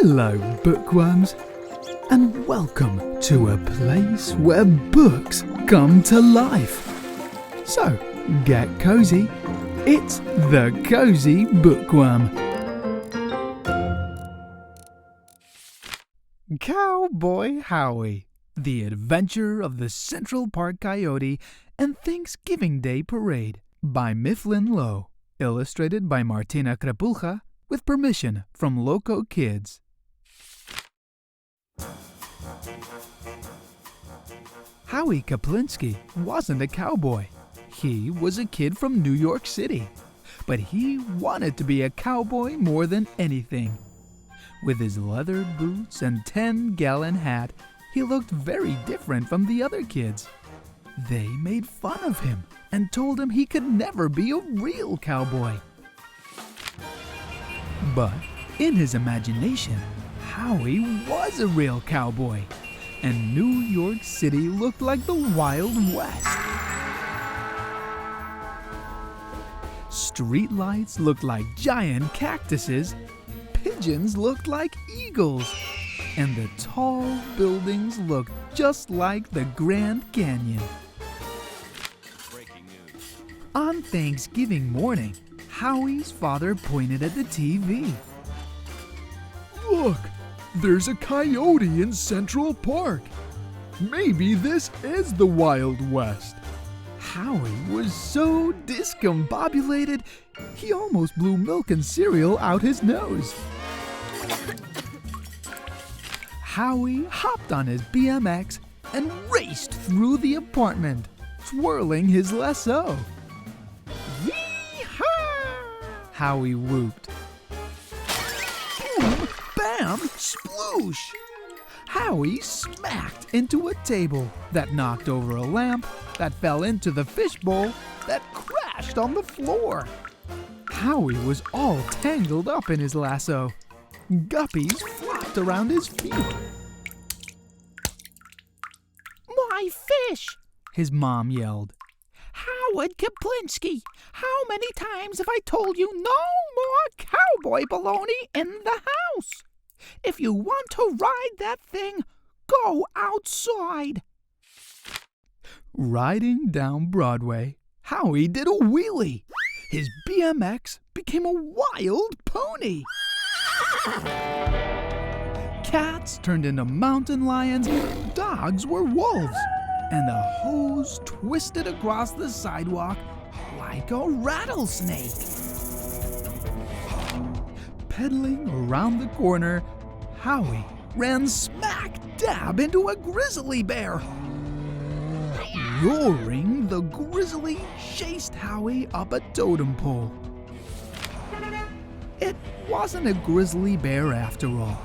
Hello, bookworms, and welcome to a place where books come to life. So, get cozy. It's the Cozy Bookworm. Cowboy Howie, The Adventure of the Central Park Coyote and Thanksgiving Day Parade by Mifflin Lowe, illustrated by Martina Crepulja, with permission from Lowe Kids. Howie Kaplinski wasn't a cowboy. He was a kid from New York City, but he wanted to be a cowboy more than anything. With his leather boots and 10-gallon hat, he looked very different from the other kids. They made fun of him and told him he could never be a real cowboy. But in his imagination, Howie was a real cowboy, and New York City looked like the Wild West. Streetlights looked like giant cactuses, pigeons looked like eagles, and the tall buildings looked just like the Grand Canyon. Breaking news. On Thanksgiving morning, Howie's father pointed at the TV. Look, there's a coyote in Central Park. Maybe this is the Wild West. Howie was so discombobulated, he almost blew milk and cereal out his nose. Howie hopped on his BMX and raced through the apartment, twirling his lasso. Howie whooped. Boom, bam, sploosh! Howie smacked into a table that knocked over a lamp, that fell into the fishbowl, that crashed on the floor. Howie was all tangled up in his lasso. Guppies flopped around his feet. My fish! His mom yelled. Howard Kaplinski, how many times have I told you no more cowboy baloney in the house? If you want to ride that thing, go outside. Riding down Broadway, Howie did a wheelie. His BMX became a wild pony. Cats turned into mountain lions, dogs were wolves, and the hose twisted across the sidewalk like a rattlesnake. Pedaling around the corner, Howie ran smack dab into a grizzly bear. Roaring, the grizzly chased Howie up a totem pole. It wasn't a grizzly bear after all.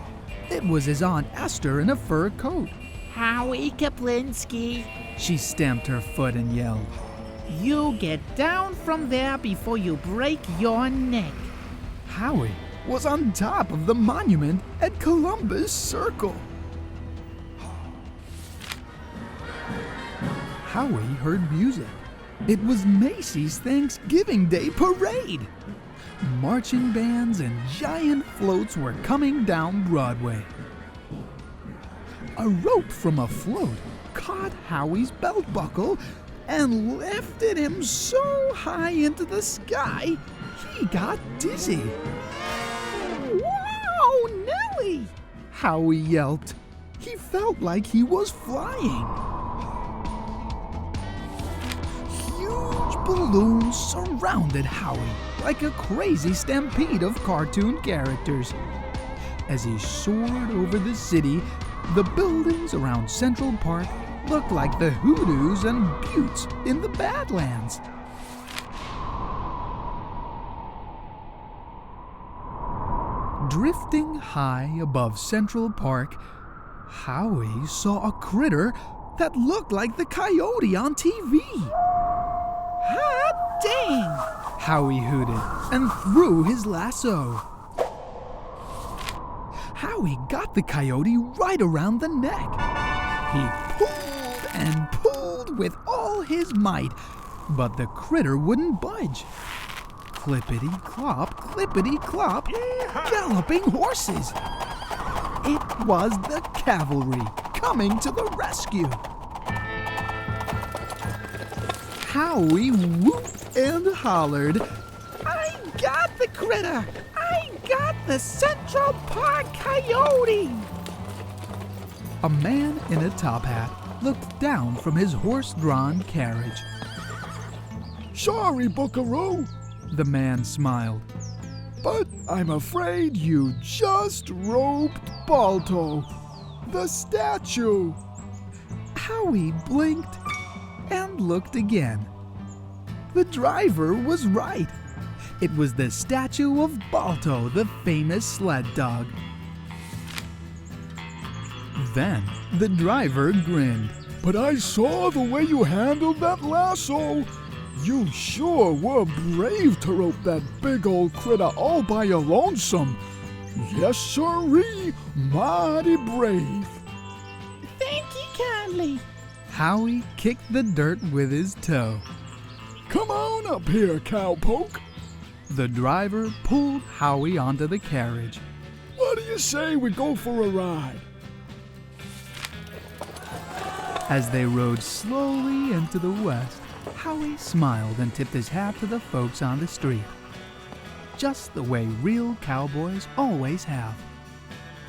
It was his Aunt Esther in a fur coat. Howie Kaplinski, She stamped her foot and yelled. You get down from there before you break your neck. Howie was on top of the monument at Columbus Circle. Howie heard music. It was Macy's Thanksgiving Day Parade. Marching bands and giant floats were coming down Broadway. A rope from a float caught Howie's belt buckle and lifted him so high into the sky, he got dizzy. Wow, Nellie! Howie yelped. He felt like he was flying. Huge balloons surrounded Howie like a crazy stampede of cartoon characters. As he soared over the city, the buildings around Central Park looked like the hoodoos and buttes in the Badlands. Drifting high above Central Park, Howie saw a critter that looked like the coyote on TV. Hot dang! Howie hooted and threw his lasso. Howie got the coyote right around the neck. He pulled and pulled with all his might, but the critter wouldn't budge. Clippity-clop, galloping horses. It was the cavalry coming to the rescue. Howie whooped and hollered, I got the critter! I got the Central Park Coyote! A man in a top hat looked down from his horse-drawn carriage. Sorry, Buckaroo, The man smiled. but I'm afraid you just roped Balto, the statue. Howie blinked and looked again. The driver was right. It was the statue of Balto, the famous sled dog. Then the driver grinned. But I saw the way you handled that lasso. You sure were brave to rope that big old critter all by your lonesome. Yes, sirree, mighty brave. Thank you kindly. Howie kicked the dirt with his toe. Come on up here, cowpoke. The driver pulled Howie onto the carriage. What do you say we go for a ride? As they rode slowly into the west, Howie smiled and tipped his hat to the folks on the street. Just the way real cowboys always have.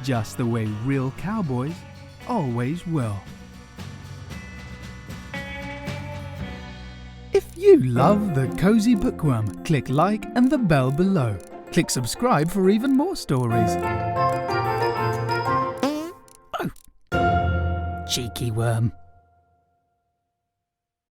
Just the way real cowboys always will. If you love the Cozy Bookworm, click like and the bell below. Click subscribe for even more stories. Oh, cheeky worm.